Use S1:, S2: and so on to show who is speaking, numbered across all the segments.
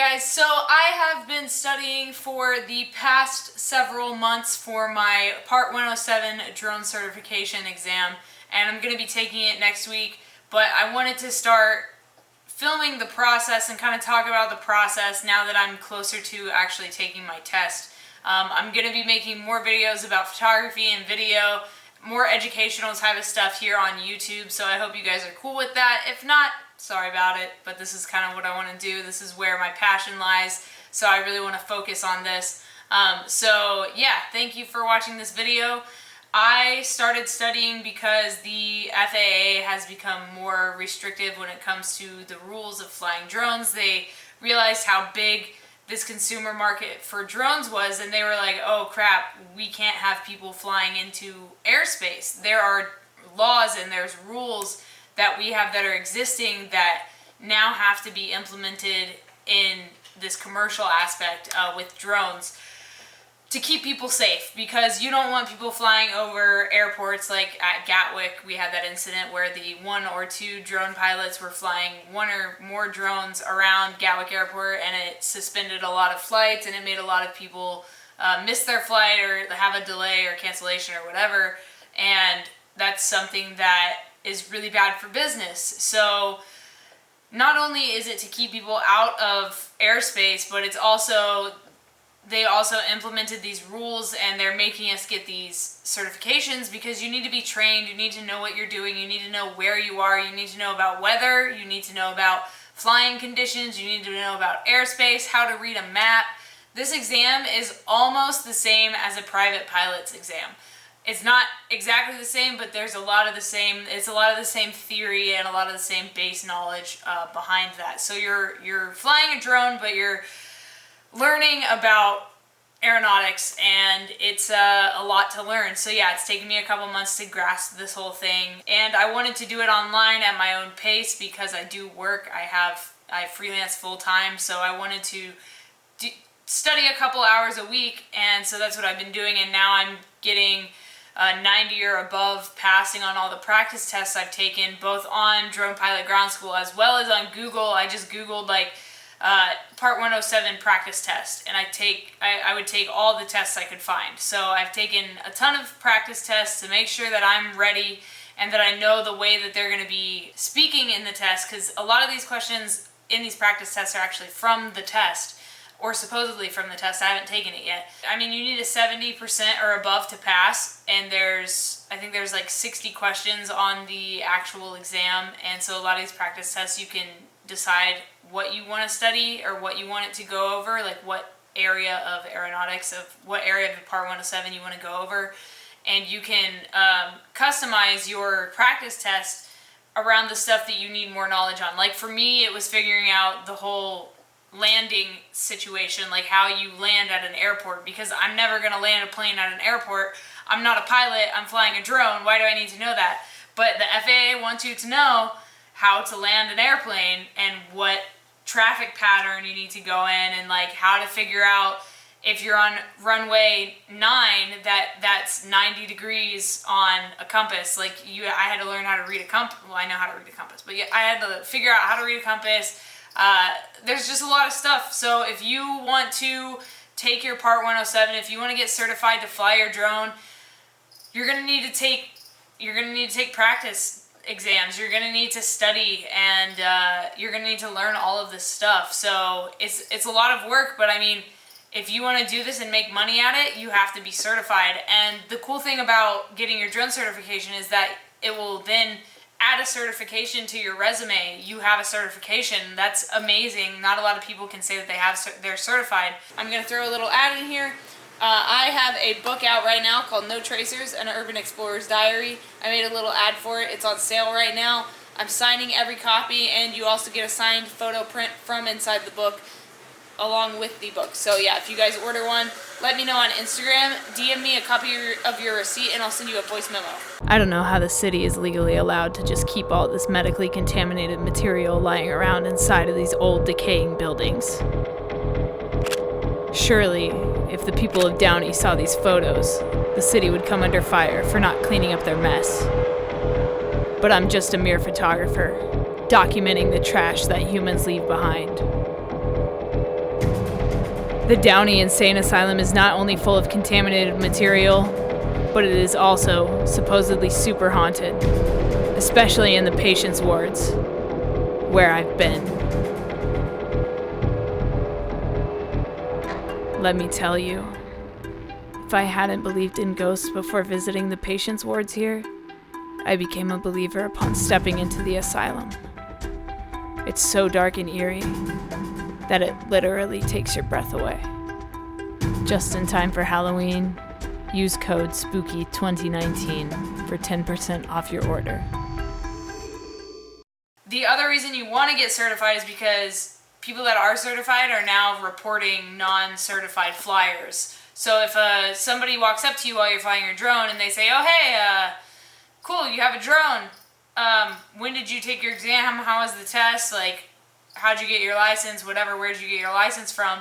S1: guys, so I have been studying for the past several months for my Part 107 drone certification exam, and I'm going to be taking it next week, but I wanted to start filming the process and kind of talk about the process now that I'm closer to actually taking my test. I'm going to be making more videos about photography and video, more educational type of stuff here on YouTube, so I hope you guys are cool with that. If not, sorry about it, but this is kind of what I want to do. This is where my passion lies, so I really want to focus on this. So yeah, thank you for watching this video. I started studying because the FAA has become more restrictive when it comes to the rules of flying drones. They realized how big this consumer market for drones was, and they were like, oh crap, we can't have people flying into airspace. There are laws and there's rules that we have that are existing that now have to be implemented in this commercial aspect with drones to keep people safe, because you don't want people flying over airports. Like at Gatwick, we had that incident where the 1 or 2 drone pilots were flying 1 or more drones around Gatwick Airport, and it suspended a lot of flights, and it made a lot of people miss their flight or have a delay or cancellation or whatever, and that's something that is really bad for business. So not only is it to keep people out of airspace, but it's also, they also implemented these rules, and they're making us get these certifications because you need to be trained, you need to know what you're doing, you need to know where you are, you need to know about weather, you need to know about flying conditions, you need to know about airspace, how to read a map. This exam is almost the same as a private pilot's exam. It's not exactly the same, but there's a lot of the same, it's a lot of the same theory and a lot of the same base knowledge behind that. So you're flying a drone, but you're learning about aeronautics, and it's a lot to learn. So yeah, it's taken me a couple months to grasp this whole thing, and I wanted to do it online at my own pace because I do work. I freelance full-time, so I wanted to study a couple hours a week, and so that's what I've been doing, and now I'm getting 90 or above, passing on all the practice tests I've taken, both on Drone Pilot Ground School as well as on Google. I just Googled like Part 107 practice test, and I would take all the tests I could find. So I've taken a ton of practice tests to make sure that I'm ready and that I know the way that they're going to be speaking in the test, because a lot of these questions in these practice tests are actually from the test, or supposedly from the test. I haven't taken it yet. I mean, you need a 70% or above to pass, and I think there's like 60 questions on the actual exam, and so a lot of these practice tests you can decide what you want to study or what you want it to go over, like what area of aeronautics, of what area of the Part 107 you want to go over, and you can customize your practice test around the stuff that you need more knowledge on. Like for me, it was figuring out the whole landing situation, like how you land at an airport, because I'm never going to land a plane at an airport. I'm not a pilot, I'm flying a drone. Why do I need to know that? But the FAA wants you to know how to land an airplane and what traffic pattern you need to go in, and like how to figure out if you're on runway 9 that's 90 degrees on a compass. Like I had to learn how to read a compass. Well, I know how to read a compass, but yeah, I had to figure out how to read a compass. There's just a lot of stuff. So if you want to take your Part 107, if you want to get certified to fly your drone, you're going to need to take practice exams. You're going to need to study, and you're going to need to learn all of this stuff. So it's a lot of work, but I mean, if you want to do this and make money at it, you have to be certified. And the cool thing about getting your drone certification is that it will then add a certification to your resume. You have a certification. That's amazing. Not a lot of people can say that they're certified. I'm going to throw a little ad in here. I have a book out right now called No Tracers, an Urban Explorer's Diary. I made a little ad for it. It's on sale right now. I'm signing every copy, and you also get a signed photo print from inside the book along with the book. So yeah, if you guys order one, let me know on Instagram, DM me a copy of your receipt, and I'll send you a voice memo.
S2: I don't know how the city is legally allowed to just keep all this medically contaminated material lying around inside of these old decaying buildings. Surely, if the people of Downey saw these photos, the city would come under fire for not cleaning up their mess. But I'm just a mere photographer, documenting the trash that humans leave behind. The Downey Insane Asylum is not only full of contaminated material, but it is also supposedly super haunted, especially in the patients' wards, where I've been. Let me tell you, if I hadn't believed in ghosts before visiting the patients' wards here, I became a believer upon stepping into the asylum. It's so dark and eerie that it literally takes your breath away. Just in time for Halloween, use code SPOOKY2019 for 10% off your order.
S1: The other reason you want to get certified is because people that are certified are now reporting non-certified flyers. So if somebody walks up to you while you're flying your drone and they say, oh hey, cool, you have a drone. When did you take your exam? How was the test? Like, how'd you get your license? Whatever, where'd you get your license from?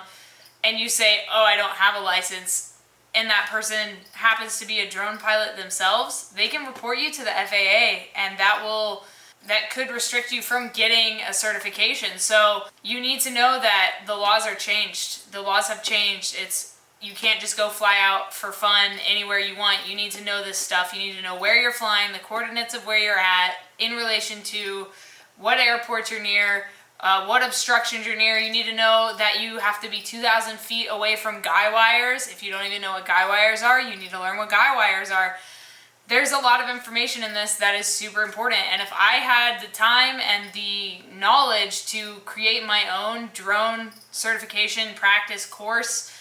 S1: And you say, oh, I don't have a license, and that person happens to be a drone pilot themselves, they can report you to the FAA, and that could restrict you from getting a certification. So you need to know that the laws are changed. The laws have changed. You can't just go fly out for fun anywhere you want. You need to know this stuff. You need to know where you're flying, the coordinates of where you're at in relation to what airports you're near, what obstructions you're near. You need to know that you have to be 2,000 feet away from guy wires. If you don't even know what guy wires are, you need to learn what guy wires are. There's a lot of information in this that is super important. And if I had the time and the knowledge to create my own drone certification practice course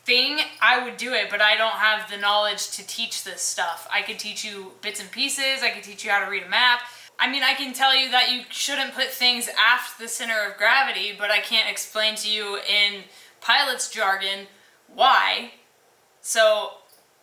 S1: thing, I would do it, but I don't have the knowledge to teach this stuff. I could teach you bits and pieces. I could teach you how to read a map. I mean, I can tell you that you shouldn't put things aft the center of gravity, but I can't explain to you in pilot's jargon why. So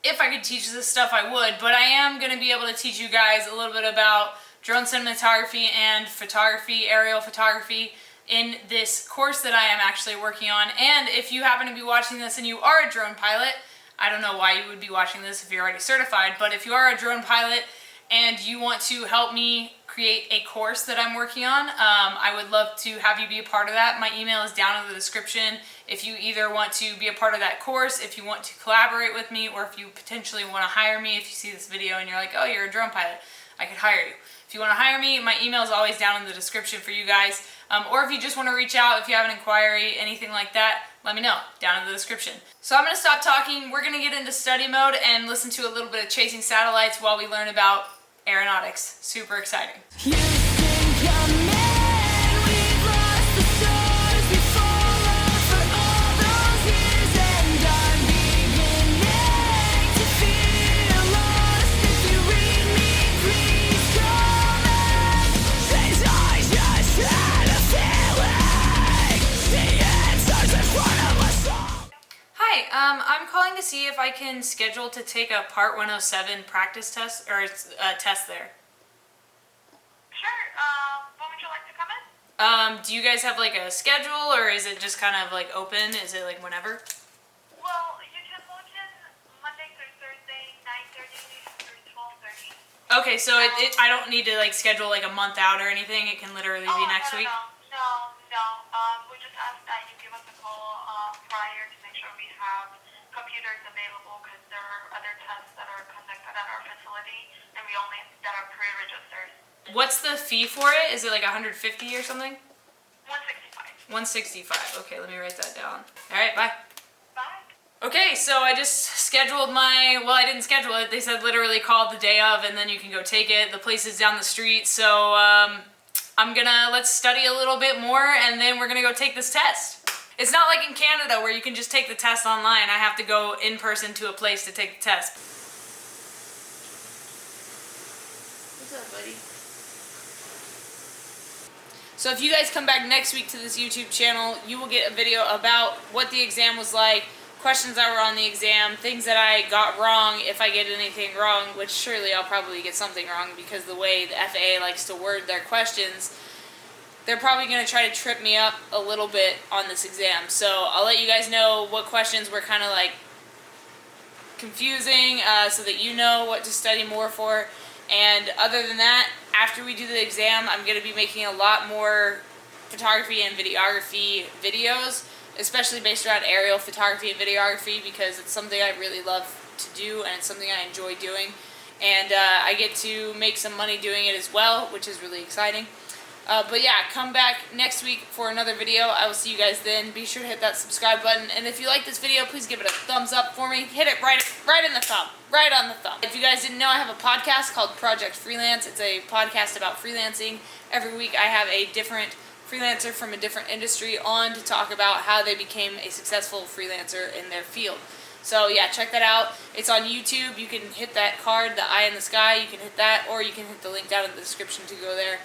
S1: if I could teach this stuff, I would, but I am going to be able to teach you guys a little bit about drone cinematography and photography, aerial photography, in this course that I am actually working on. And if you happen to be watching this and you are a drone pilot, I don't know why you would be watching this if you're already certified, but if you are a drone pilot and you want to help me create a course that I'm working on, I would love to have you be a part of that. My email is down in the description. If you either want to be a part of that course, if you want to collaborate with me, or if you potentially want to hire me, if you see this video and you're like, oh, you're a drone pilot, I could hire you. If you want to hire me, my email is always down in the description for you guys. Or if you just want to reach out, if you have an inquiry, anything like that, let me know down in the description. So I'm going to stop talking. We're going to get into study mode and listen to a little bit of Chasing Satellites while we learn about aeronautics. Super exciting. I'm calling to see if I can schedule to take a Part 107 practice test, or test there.
S3: Sure. When would you like to come in?
S1: Do you guys have like a schedule, or is it just kind of like open? Is it like whenever?
S3: Well, you can log in Monday through Thursday, 9:30 through 12:30.
S1: Okay, so I don't need to like schedule like a month out or anything. It can literally be next week.
S3: No. We just ask that you give us a call prior to make sure we have computers available, because there are other tests that are conducted at our facility, and we only that are pre-registered.
S1: What's the fee for it? Is it like 150 or something?
S3: 165.
S1: 165. Okay, let me write that down. All right, bye.
S3: Bye.
S1: Okay, so I just scheduled well, I didn't schedule it. They said literally call the day of and then you can go take it. The place is down the street, so let's study a little bit more and then we're gonna go take this test. It's not like in Canada where you can just take the test online. I have to go in person to a place to take the test. What's up, buddy? So if you guys come back next week to this YouTube channel, you will get a video about what the exam was like, questions that were on the exam, things that I got wrong if I get anything wrong, which surely I'll probably get something wrong because the way the FAA likes to word their questions, they're probably going to try to trip me up a little bit on this exam. So I'll let you guys know what questions were kind of like confusing so that you know what to study more for. And other than that, after we do the exam, I'm going to be making a lot more photography and videography videos. especially based around aerial photography and videography, because it's something I really love to do and it's something I enjoy doing. And I get to make some money doing it as well, which is really exciting. But yeah, come back next week for another video. I will see you guys then. Be sure to hit that subscribe button. And if you like this video, please give it a thumbs up for me. Hit it right in the thumb. Right on the thumb. If you guys didn't know, I have a podcast called Project Freelance. It's a podcast about freelancing. Every week I have a different freelancer from a different industry on to talk about how they became a successful freelancer in their field. So yeah, check that out. It's on YouTube. You can hit that card, the eye in the sky. You can hit that, or you can hit the link down in the description to go there.